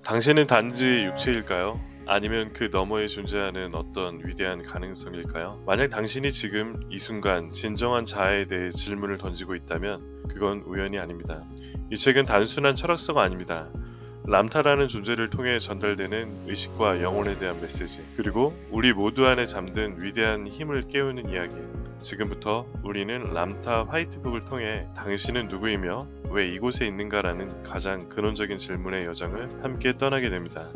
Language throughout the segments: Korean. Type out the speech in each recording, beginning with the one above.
당신은 단지 육체일까요? 아니면 그 너머에 존재하는 어떤 위대한 가능성일까요? 만약 당신이 지금 이 순간 진정한 자아에 대해 질문을 던지고 있다면 그건 우연이 아닙니다. 이 책은 단순한 철학서가 아닙니다. 람타라는 존재를 통해 전달되는 의식과 영혼에 대한 메시지, 그리고 우리 모두 안에 잠든 위대한 힘을 깨우는 이야기. 지금부터 우리는 람타 화이트북을 통해 당신은 누구이며 왜 이곳에 있는가라는 가장 근원적인 질문의 여정을 함께 떠나게 됩니다.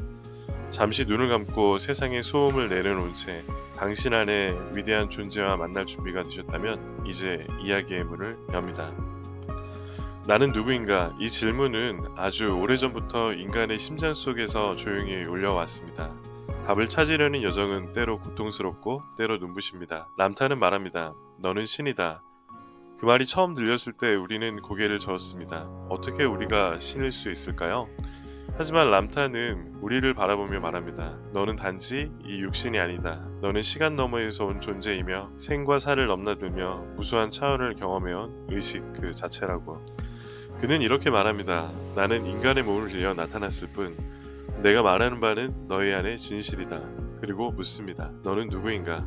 잠시 눈을 감고 세상의 소음을 내려놓은 채 당신 안에 위대한 존재와 만날 준비가 되셨다면 이제 이야기의 문을 엽니다. 나는 누구인가? 이 질문은 아주 오래전부터 인간의 심장 속에서 조용히 울려왔습니다. 답을 찾으려는 여정은 때로 고통스럽고 때로 눈부십니다. 람타는 말합니다. 너는 신이다. 그 말이 처음 들렸을 때 우리는 고개를 저었습니다. 어떻게 우리가 신일 수 있을까요? 하지만 람타는 우리를 바라보며 말합니다. 너는 단지 이 육신이 아니다. 너는 시간 너머에서 온 존재이며 생과 사를 넘나들며 무수한 차원을 경험해온 의식 그 자체라고. 그는 이렇게 말합니다. 나는 인간의 몸을 빌려 나타났을 뿐 내가 말하는 바는 너희 안의 진실이다. 그리고 묻습니다. 너는 누구인가?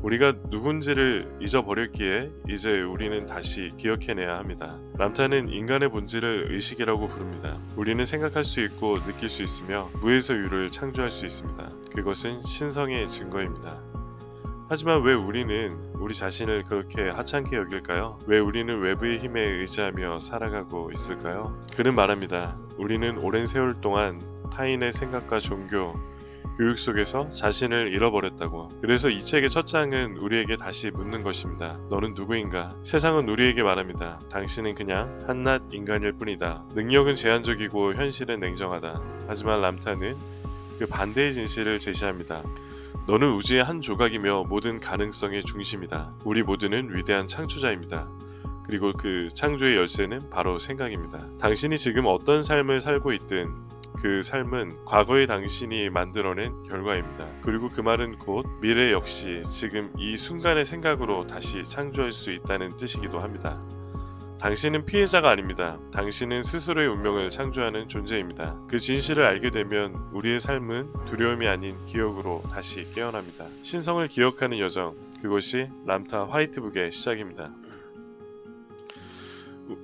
우리가 누군지를 잊어버렸기에 이제 우리는 다시 기억해내야 합니다. 람타는 인간의 본질을 의식이라고 부릅니다. 우리는 생각할 수 있고 느낄 수 있으며 무에서 유를 창조할 수 있습니다. 그것은 신성의 증거입니다. 하지만 왜 우리는 우리 자신을 그렇게 하찮게 여길까요? 왜 우리는 외부의 힘에 의지하며 살아가고 있을까요? 그는 말합니다. 우리는 오랜 세월 동안 타인의 생각과 종교, 교육 속에서 자신을 잃어버렸다고. 그래서 이 책의 첫 장은 우리에게 다시 묻는 것입니다. 너는 누구인가? 세상은 우리에게 말합니다. 당신은 그냥 한낱 인간일 뿐이다. 능력은 제한적이고 현실은 냉정하다. 하지만 람타는 그 반대의 진실을 제시합니다. 너는 우주의 한 조각이며 모든 가능성의 중심이다. 우리 모두는 위대한 창조자입니다. 그리고 그 창조의 열쇠는 바로 생각입니다. 당신이 지금 어떤 삶을 살고 있든 그 삶은 과거의 당신이 만들어낸 결과입니다. 그리고 그 말은 곧 미래 역시 지금 이 순간의 생각으로 다시 창조할 수 있다는 뜻이기도 합니다. 당신은 피해자가 아닙니다. 당신은 스스로의 운명을 창조하는 존재입니다. 그 진실을 알게 되면 우리의 삶은 두려움이 아닌 기억으로 다시 깨어납니다. 신성을 기억하는 여정, 그것이 람타 화이트북의 시작입니다.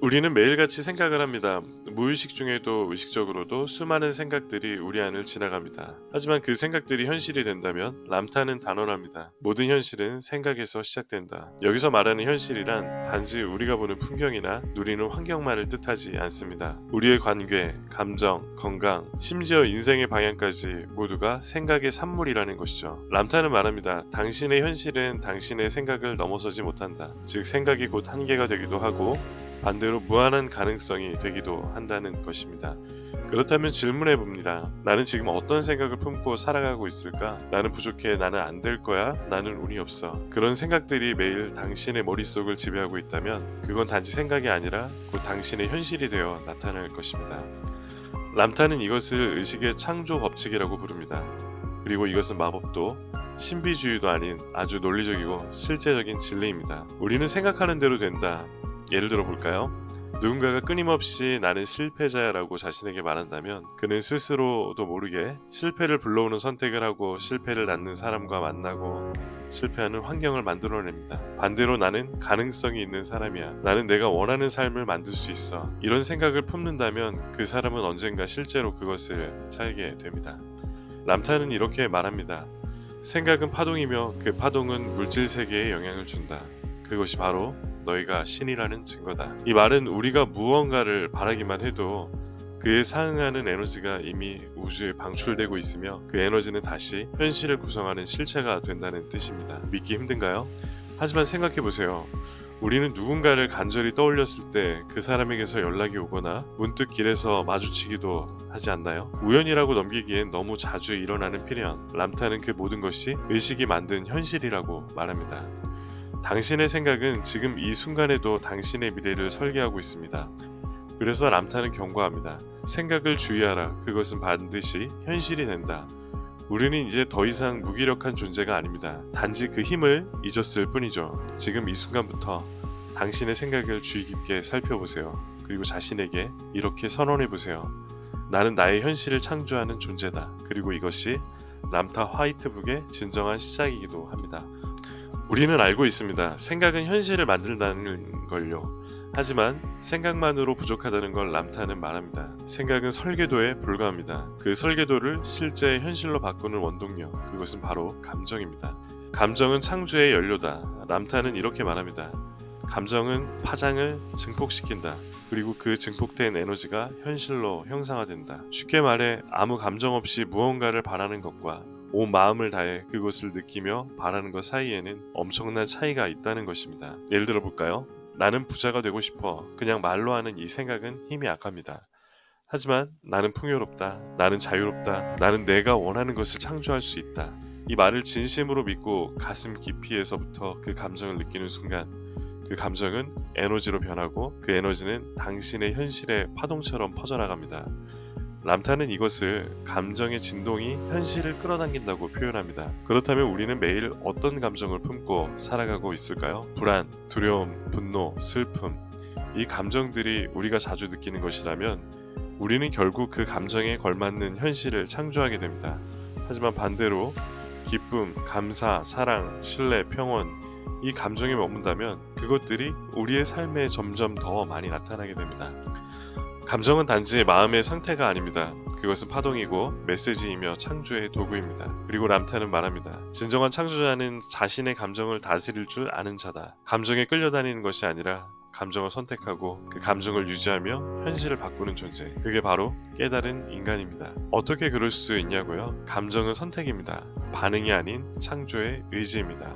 우리는 매일같이 생각을 합니다. 무의식 중에도 의식적으로도 수많은 생각들이 우리 안을 지나갑니다. 하지만 그 생각들이 현실이 된다면 람타는 단언합니다. 모든 현실은 생각에서 시작된다. 여기서 말하는 현실이란 단지 우리가 보는 풍경이나 누리는 환경만을 뜻하지 않습니다. 우리의 관계, 감정, 건강, 심지어 인생의 방향까지 모두가 생각의 산물이라는 것이죠. 람타는 말합니다. 당신의 현실은 당신의 생각을 넘어서지 못한다. 즉 생각이 곧 한계가 되기도 하고 반대로 무한한 가능성이 되기도 한다는 것입니다. 그렇다면 질문해 봅니다. 나는 지금 어떤 생각을 품고 살아가고 있을까? 나는 부족해, 나는 안 될 거야, 나는 운이 없어. 그런 생각들이 매일 당신의 머릿속을 지배하고 있다면 그건 단지 생각이 아니라 곧 당신의 현실이 되어 나타날 것입니다. 람타는 이것을 의식의 창조 법칙이라고 부릅니다. 그리고 이것은 마법도 신비주의도 아닌 아주 논리적이고 실제적인 진리입니다. 우리는 생각하는 대로 된다. 예를 들어 볼까요? 누군가가 끊임없이 나는 실패자야라고 자신에게 말한다면 그는 스스로도 모르게 실패를 불러오는 선택을 하고 실패를 낳는 사람과 만나고 실패하는 환경을 만들어냅니다. 반대로 나는 가능성이 있는 사람이야. 나는 내가 원하는 삶을 만들 수 있어. 이런 생각을 품는다면 그 사람은 언젠가 실제로 그것을 살게 됩니다. 람타는 이렇게 말합니다. 생각은 파동이며 그 파동은 물질 세계에 영향을 준다. 그것이 바로 너희가 신이라는 증거다. 이 말은 우리가 무언가를 바라기만 해도 그에 상응하는 에너지가 이미 우주에 방출되고 있으며 그 에너지는 다시 현실을 구성하는 실체가 된다는 뜻입니다. 믿기 힘든가요? 하지만 생각해보세요. 우리는 누군가를 간절히 떠올렸을 때 그 사람에게서 연락이 오거나 문득 길에서 마주치기도 하지 않나요? 우연이라고 넘기기엔 너무 자주 일어나는 필연. 람타는 그 모든 것이 의식이 만든 현실이라고 말합니다. 당신의 생각은 지금 이 순간에도 당신의 미래를 설계하고 있습니다. 그래서 람타는 경고합니다. 생각을 주의하라. 그것은 반드시 현실이 된다. 우리는 이제 더 이상 무기력한 존재가 아닙니다. 단지 그 힘을 잊었을 뿐이죠. 지금 이 순간부터 당신의 생각을 주의 깊게 살펴보세요. 그리고 자신에게 이렇게 선언해보세요. 나는 나의 현실을 창조하는 존재다. 그리고 이것이 람타 화이트북의 진정한 시작이기도 합니다. 우리는 알고 있습니다. 생각은 현실을 만든다는 걸요. 하지만 생각만으로 부족하다는 걸 람타는 말합니다. 생각은 설계도에 불과합니다. 그 설계도를 실제 현실로 바꾸는 원동력, 그것은 바로 감정입니다. 감정은 창조의 연료다. 람타는 이렇게 말합니다. 감정은 파장을 증폭시킨다. 그리고 그 증폭된 에너지가 현실로 형상화된다. 쉽게 말해 아무 감정 없이 무언가를 바라는 것과 온 마음을 다해 그것을 느끼며 바라는 것 사이에는 엄청난 차이가 있다는 것입니다. 예를 들어 볼까요? 나는 부자가 되고 싶어. 그냥 말로 하는 이 생각은 힘이 약합니다. 하지만 나는 풍요롭다. 나는 자유롭다. 나는 내가 원하는 것을 창조할 수 있다. 이 말을 진심으로 믿고 가슴 깊이에서부터 그 감정을 느끼는 순간 그 감정은 에너지로 변하고 그 에너지는 당신의 현실의 파동처럼 퍼져나갑니다. 람타는 이것을 감정의 진동이 현실을 끌어당긴다고 표현합니다. 그렇다면 우리는 매일 어떤 감정을 품고 살아가고 있을까요? 불안, 두려움, 분노, 슬픔. 이 감정들이 우리가 자주 느끼는 것이라면 우리는 결국 그 감정에 걸맞는 현실을 창조하게 됩니다. 하지만 반대로 기쁨, 감사, 사랑, 신뢰, 평온 이 감정에 머문다면 그것들이 우리의 삶에 점점 더 많이 나타나게 됩니다. 감정은 단지 마음의 상태가 아닙니다. 그것은 파동이고 메시지이며 창조의 도구입니다. 그리고 람타는 말합니다. 진정한 창조자는 자신의 감정을 다스릴 줄 아는 자다. 감정에 끌려다니는 것이 아니라 감정을 선택하고 그 감정을 유지하며 현실을 바꾸는 존재. 그게 바로 깨달은 인간입니다. 어떻게 그럴 수 있냐고요? 감정은 선택입니다. 반응이 아닌 창조의 의지입니다.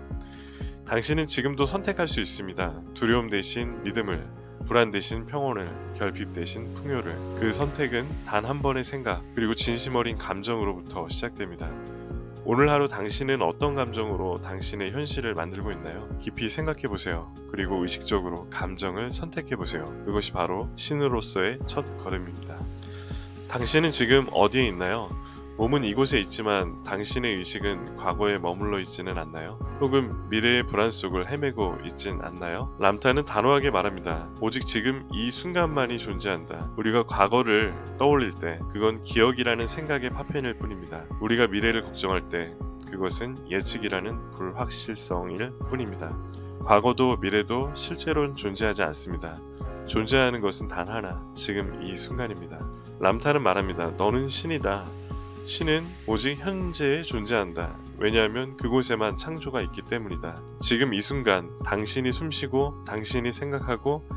당신은 지금도 선택할 수 있습니다. 두려움 대신 믿음을, 불안 대신 평온을, 결핍 대신 풍요를. 그 선택은 단 한 번의 생각 그리고 진심 어린 감정으로부터 시작됩니다. 오늘 하루 당신은 어떤 감정으로 당신의 현실을 만들고 있나요? 깊이 생각해 보세요. 그리고 의식적으로 감정을 선택해 보세요. 그것이 바로 신으로서의 첫 걸음입니다. 당신은 지금 어디에 있나요? 몸은 이곳에 있지만 당신의 의식은 과거에 머물러 있지는 않나요? 혹은 미래의 불안 속을 헤매고 있진 않나요? 람타는 단호하게 말합니다. 오직 지금 이 순간만이 존재한다. 우리가 과거를 떠올릴 때 그건 기억이라는 생각의 파편일 뿐입니다. 우리가 미래를 걱정할 때 그것은 예측이라는 불확실성일 뿐입니다. 과거도 미래도 실제로는 존재하지 않습니다. 존재하는 것은 단 하나, 지금 이 순간입니다. 람타는 말합니다. 너는 신이다. 신은 오직 현재에 존재한다. 왜냐하면 그곳에만 창조가 있기 때문이다. 지금 이 순간 당신이 숨쉬고 당신이 생각하고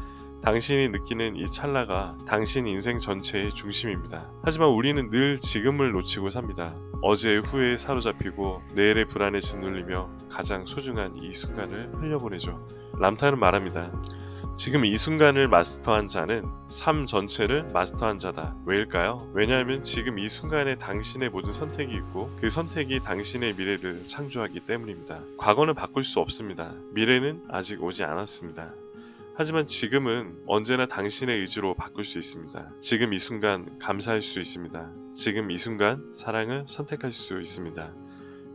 당신이 느끼는 이 찰나가 당신 인생 전체의 중심입니다. 하지만 우리는 늘 지금을 놓치고 삽니다. 어제의 후회에 사로잡히고 내일의 불안에 짓눌리며 가장 소중한 이 순간을 흘려보내죠. 람타는 말합니다. 지금 이 순간을 마스터한 자는 삶 전체를 마스터한 자다. 왜일까요? 왜냐하면 지금 이 순간에 당신의 모든 선택이 있고 그 선택이 당신의 미래를 창조하기 때문입니다. 과거는 바꿀 수 없습니다. 미래는 아직 오지 않았습니다. 하지만 지금은 언제나 당신의 의지로 바꿀 수 있습니다. 지금 이 순간 감사할 수 있습니다. 지금 이 순간 사랑을 선택할 수 있습니다.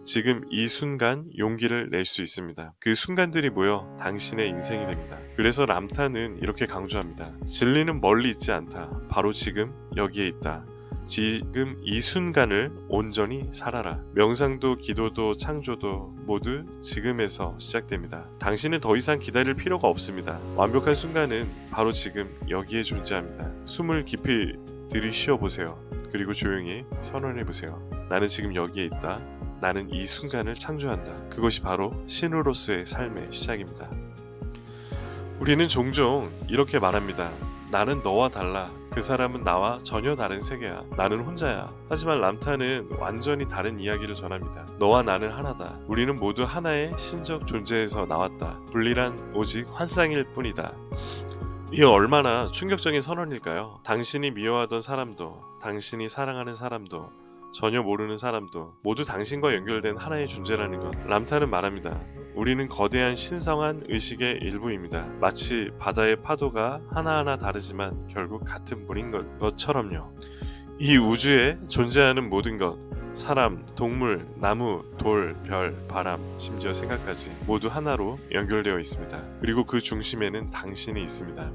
지금 이 순간 용기를 낼 수 있습니다. 그 순간들이 모여 당신의 인생이 됩니다. 그래서 람타는 이렇게 강조합니다. 진리는 멀리 있지 않다. 바로 지금 여기에 있다. 지금 이 순간을 온전히 살아라. 명상도 기도도 창조도 모두 지금에서 시작됩니다. 당신은 더 이상 기다릴 필요가 없습니다. 완벽한 순간은 바로 지금 여기에 존재합니다. 숨을 깊이 들이쉬어 보세요. 그리고 조용히 선언해 보세요. 나는 지금 여기에 있다. 나는 이 순간을 창조한다. 그것이 바로 신으로서의 삶의 시작입니다. 우리는 종종 이렇게 말합니다. 나는 너와 달라. 그 사람은 나와 전혀 다른 세계야. 나는 혼자야. 하지만 람타는 완전히 다른 이야기를 전합니다. 너와 나는 하나다. 우리는 모두 하나의 신적 존재에서 나왔다. 분리란 오직 환상일 뿐이다. 이게 얼마나 충격적인 선언일까요? 당신이 미워하던 사람도, 당신이 사랑하는 사람도, 전혀 모르는 사람도 모두 당신과 연결된 하나의 존재라는 것. 람타는 말합니다. 우리는 거대한 신성한 의식의 일부입니다. 마치 바다의 파도가 하나하나 다르지만 결국 같은 물인 것처럼요. 이 우주에 존재하는 모든 것, 사람, 동물, 나무, 돌, 별, 바람, 심지어 생각까지 모두 하나로 연결되어 있습니다. 그리고 그 중심에는 당신이 있습니다.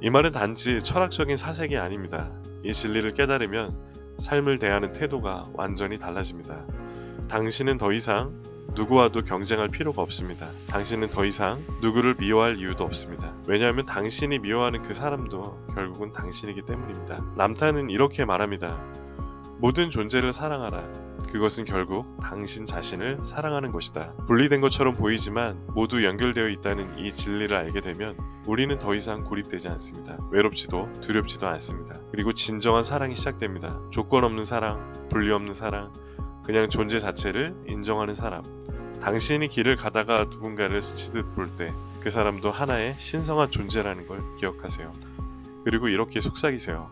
이 말은 단지 철학적인 사색이 아닙니다. 이 진리를 깨달으면 삶을 대하는 태도가 완전히 달라집니다. 당신은 더 이상 누구와도 경쟁할 필요가 없습니다. 당신은 더 이상 누구를 미워할 이유도 없습니다. 왜냐하면 당신이 미워하는 그 사람도 결국은 당신이기 때문입니다. 람타는 이렇게 말합니다. 모든 존재를 사랑하라. 그것은 결국 당신 자신을 사랑하는 것이다. 분리된 것처럼 보이지만 모두 연결되어 있다는 이 진리를 알게 되면 우리는 더 이상 고립되지 않습니다. 외롭지도 두렵지도 않습니다. 그리고 진정한 사랑이 시작됩니다. 조건 없는 사랑, 분리 없는 사랑, 그냥 존재 자체를 인정하는 사람. 당신이 길을 가다가 누군가를 스치듯 볼 때 그 사람도 하나의 신성한 존재라는 걸 기억하세요. 그리고 이렇게 속삭이세요.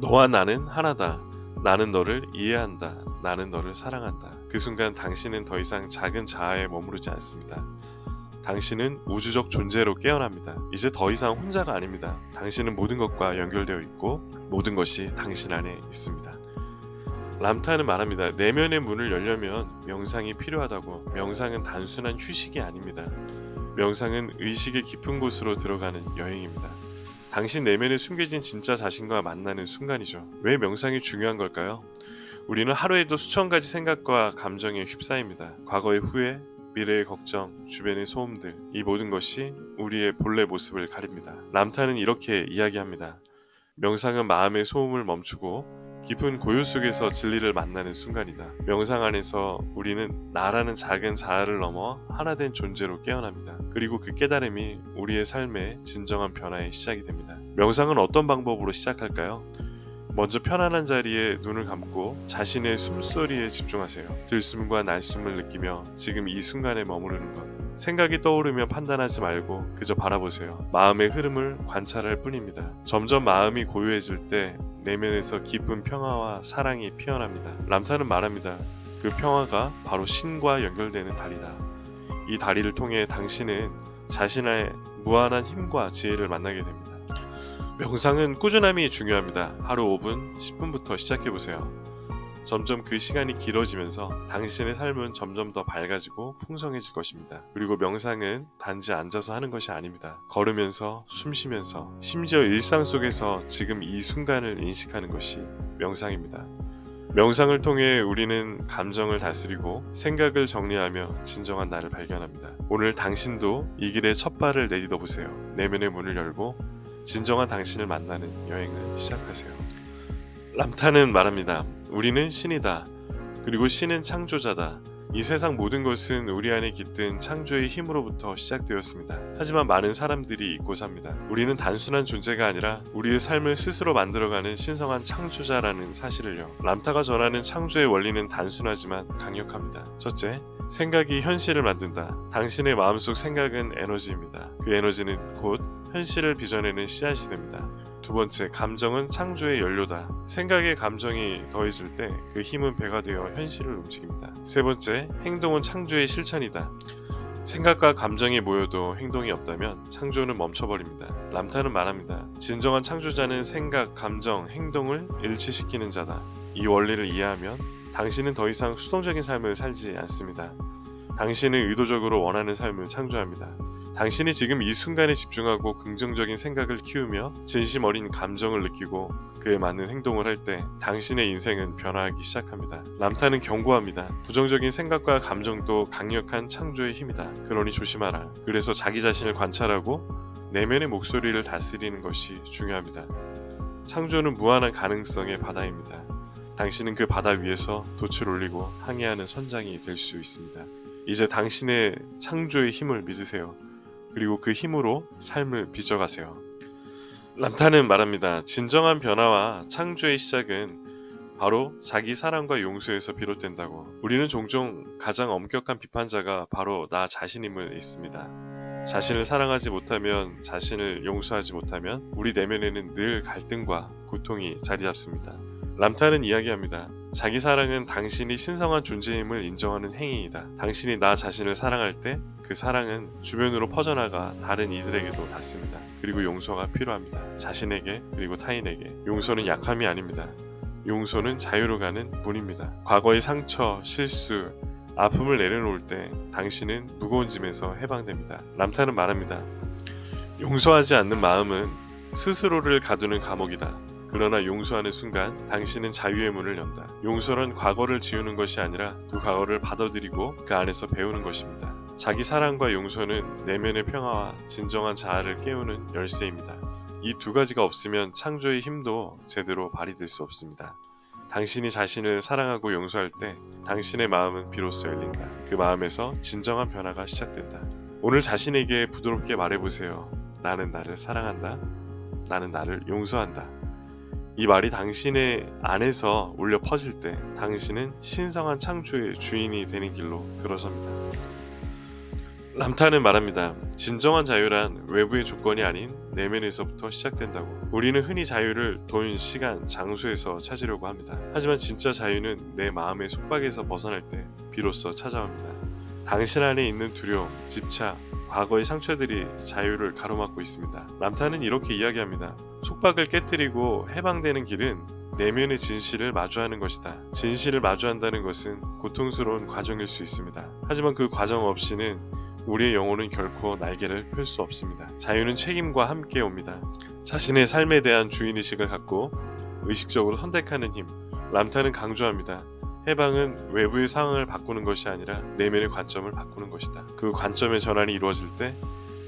너와 나는 하나다. 나는 너를 이해한다. 나는 너를 사랑한다. 그 순간 당신은 더 이상 작은 자아에 머무르지 않습니다. 당신은 우주적 존재로 깨어납니다. 이제 더 이상 혼자가 아닙니다. 당신은 모든 것과 연결되어 있고 모든 것이 당신 안에 있습니다. 람타는 말합니다. 내면의 문을 열려면 명상이 필요하다고. 명상은 단순한 휴식이 아닙니다. 명상은 의식의 깊은 곳으로 들어가는 여행입니다. 당신 내면에 숨겨진 진짜 자신과 만나는 순간이죠. 왜 명상이 중요한 걸까요? 우리는 하루에도 수천 가지 생각과 감정에 휩싸입니다. 과거의 후회, 미래의 걱정, 주변의 소음들, 이 모든 것이 우리의 본래 모습을 가립니다. 람타는 이렇게 이야기합니다. 명상은 마음의 소음을 멈추고 깊은 고요 속에서 진리를 만나는 순간이다. 명상 안에서 우리는 나라는 작은 자아를 넘어 하나된 존재로 깨어납니다. 그리고 그 깨달음이 우리의 삶의 진정한 변화의 시작이 됩니다. 명상은 어떤 방법으로 시작할까요? 먼저 편안한 자리에 눈을 감고 자신의 숨소리에 집중하세요. 들숨과 날숨을 느끼며 지금 이 순간에 머무르는 것. 생각이 떠오르며 판단하지 말고 그저 바라보세요. 마음의 흐름을 관찰할 뿐입니다. 점점 마음이 고요해질 때 내면에서 깊은 평화와 사랑이 피어납니다. 람타는 말합니다. 그 평화가 바로 신과 연결되는 다리다. 이 다리를 통해 당신은 자신의 무한한 힘과 지혜를 만나게 됩니다. 명상은 꾸준함이 중요합니다. 하루 5분, 10분부터 시작해보세요. 점점 그 시간이 길어지면서 당신의 삶은 점점 더 밝아지고 풍성해질 것입니다. 그리고 명상은 단지 앉아서 하는 것이 아닙니다. 걸으면서, 숨쉬면서, 심지어 일상 속에서 지금 이 순간을 인식하는 것이 명상입니다. 명상을 통해 우리는 감정을 다스리고 생각을 정리하며 진정한 나를 발견합니다. 오늘 당신도 이 길에 첫 발을 내딛어 보세요. 내면의 문을 열고 진정한 당신을 만나는 여행을 시작하세요. 람타는 말합니다. 우리는 신이다. 그리고 신은 창조자다. 이 세상 모든 것은 우리 안에 깃든 창조의 힘으로부터 시작되었습니다. 하지만 많은 사람들이 잊고 삽니다. 우리는 단순한 존재가 아니라 우리의 삶을 스스로 만들어가는 신성한 창조자라는 사실을요. 람타가 전하는 창조의 원리는 단순하지만 강력합니다. 첫째, 생각이 현실을 만든다. 당신의 마음속 생각은 에너지입니다. 그 에너지는 곧 현실을 빚어내는 씨앗이 됩니다. 두 번째, 감정은 창조의 연료다. 생각의 감정이 더해질 때 그 힘은 배가 되어 현실을 움직입니다. 세 번째, 행동은 창조의 실천이다. 생각과 감정이 모여도 행동이 없다면 창조는 멈춰버립니다. 람타는 말합니다. 진정한 창조자는 생각, 감정, 행동을 일치시키는 자다. 이 원리를 이해하면 당신은 더 이상 수동적인 삶을 살지 않습니다. 당신은 의도적으로 원하는 삶을 창조합니다. 당신이 지금 이 순간에 집중하고 긍정적인 생각을 키우며 진심 어린 감정을 느끼고 그에 맞는 행동을 할 때 당신의 인생은 변화하기 시작합니다. 람타는 경고합니다. 부정적인 생각과 감정도 강력한 창조의 힘이다. 그러니 조심하라. 그래서 자기 자신을 관찰하고 내면의 목소리를 다스리는 것이 중요합니다. 창조는 무한한 가능성의 바다입니다. 당신은 그 바다 위에서 돛을 올리고 항해하는 선장이 될 수 있습니다. 이제 당신의 창조의 힘을 믿으세요. 그리고 그 힘으로 삶을 빚어가세요. 람타는 말합니다. 진정한 변화와 창조의 시작은 바로 자기 사랑과 용서에서 비롯된다고. 우리는 종종 가장 엄격한 비판자가 바로 나 자신임을 잊습니다. 자신을 사랑하지 못하면, 자신을 용서하지 못하면 우리 내면에는 늘 갈등과 고통이 자리 잡습니다. 람타는 이야기합니다. 자기 사랑은 당신이 신성한 존재임을 인정하는 행위이다. 당신이 나 자신을 사랑할 때 그 사랑은 주변으로 퍼져나가 다른 이들에게도 닿습니다. 그리고 용서가 필요합니다. 자신에게 그리고 타인에게. 용서는 약함이 아닙니다. 용서는 자유로 가는 문입니다. 과거의 상처, 실수, 아픔을 내려놓을 때 당신은 무거운 짐에서 해방됩니다. 람타는 말합니다. 용서하지 않는 마음은 스스로를 가두는 감옥이다. 그러나 용서하는 순간 당신은 자유의 문을 연다. 용서는 과거를 지우는 것이 아니라 그 과거를 받아들이고 그 안에서 배우는 것입니다. 자기 사랑과 용서는 내면의 평화와 진정한 자아를 깨우는 열쇠입니다. 이 두 가지가 없으면 창조의 힘도 제대로 발휘될 수 없습니다. 당신이 자신을 사랑하고 용서할 때 당신의 마음은 비로소 열린다. 그 마음에서 진정한 변화가 시작된다. 오늘 자신에게 부드럽게 말해보세요. 나는 나를 사랑한다. 나는 나를 용서한다. 이 말이 당신의 안에서 울려 퍼질 때 당신은 신성한 창조의 주인이 되는 길로 들어섭니다. 람타는 말합니다. 진정한 자유란 외부의 조건이 아닌 내면에서부터 시작된다고. 우리는 흔히 자유를 돈, 시간, 장소에서 찾으려고 합니다. 하지만 진짜 자유는 내 마음의 속박에서 벗어날 때 비로소 찾아옵니다. 당신 안에 있는 두려움, 집착, 과거의 상처들이 자유를 가로막고 있습니다. 람타는 이렇게 이야기합니다. 속박을 깨뜨리고 해방되는 길은 내면의 진실을 마주하는 것이다. 진실을 마주한다는 것은 고통스러운 과정일 수 있습니다. 하지만 그 과정 없이는 우리의 영혼은 결코 날개를 펼 수 없습니다. 자유는 책임과 함께 옵니다. 자신의 삶에 대한 주인의식을 갖고 의식적으로 선택하는 힘. 람타는 강조합니다. 해방은 외부의 상황을 바꾸는 것이 아니라 내면의 관점을 바꾸는 것이다. 그 관점의 전환이 이루어질 때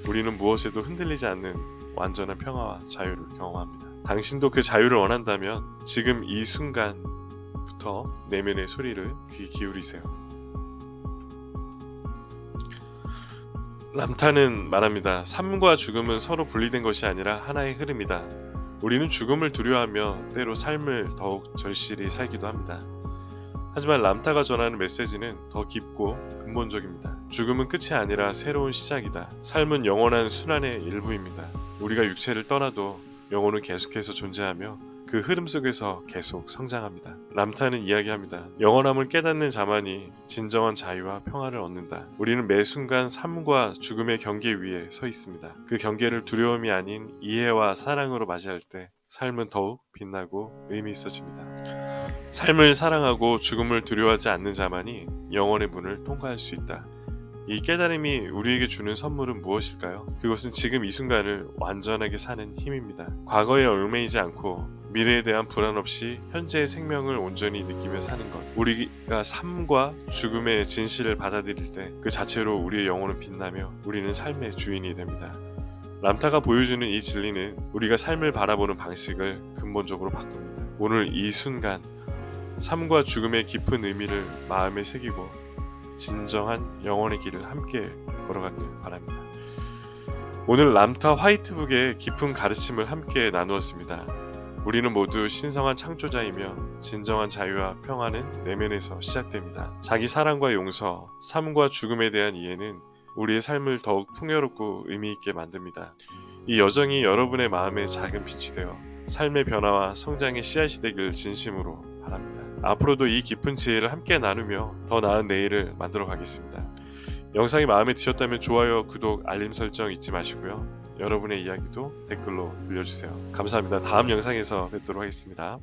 우리는 무엇에도 흔들리지 않는 완전한 평화와 자유를 경험합니다. 당신도 그 자유를 원한다면 지금 이 순간부터 내면의 소리를 귀 기울이세요. 람타는 말합니다. 삶과 죽음은 서로 분리된 것이 아니라 하나의 흐름이다. 우리는 죽음을 두려워하며 때로 삶을 더욱 절실히 살기도 합니다. 하지만 람타가 전하는 메시지는 더 깊고 근본적입니다. 죽음은 끝이 아니라 새로운 시작이다. 삶은 영원한 순환의 일부입니다. 우리가 육체를 떠나도 영혼은 계속해서 존재하며 그 흐름 속에서 계속 성장합니다. 람타는 이야기합니다. 영원함을 깨닫는 자만이 진정한 자유와 평화를 얻는다. 우리는 매 순간 삶과 죽음의 경계 위에 서 있습니다. 그 경계를 두려움이 아닌 이해와 사랑으로 맞이할 때 삶은 더욱 빛나고 의미 있어집니다. 삶을 사랑하고 죽음을 두려워하지 않는 자만이 영혼의 문을 통과할 수 있다. 이 깨달음이 우리에게 주는 선물은 무엇일까요? 그것은 지금 이 순간을 완전하게 사는 힘입니다. 과거에 얽매이지 않고 미래에 대한 불안 없이 현재의 생명을 온전히 느끼며 사는 것. 우리가 삶과 죽음의 진실을 받아들일 때 그 자체로 우리의 영혼은 빛나며 우리는 삶의 주인이 됩니다. 람타가 보여주는 이 진리는 우리가 삶을 바라보는 방식을 근본적으로 바꿉니다. 오늘 이 순간 삶과 죽음의 깊은 의미를 마음에 새기고 진정한 영혼의 길을 함께 걸어가길 바랍니다. 오늘 람타 화이트북의 깊은 가르침을 함께 나누었습니다. 우리는 모두 신성한 창조자이며 진정한 자유와 평화는 내면에서 시작됩니다. 자기 사랑과 용서, 삶과 죽음에 대한 이해는 우리의 삶을 더욱 풍요롭고 의미있게 만듭니다. 이 여정이 여러분의 마음에 작은 빛이 되어 삶의 변화와 성장의 씨앗이 되길 진심으로 바랍니다. 앞으로도 이 깊은 지혜를 함께 나누며 더 나은 내일을 만들어 가겠습니다. 영상이 마음에 드셨다면 좋아요, 구독, 알림 설정 잊지 마시고요. 여러분의 이야기도 댓글로 들려주세요. 감사합니다. 다음 영상에서 뵙도록 하겠습니다.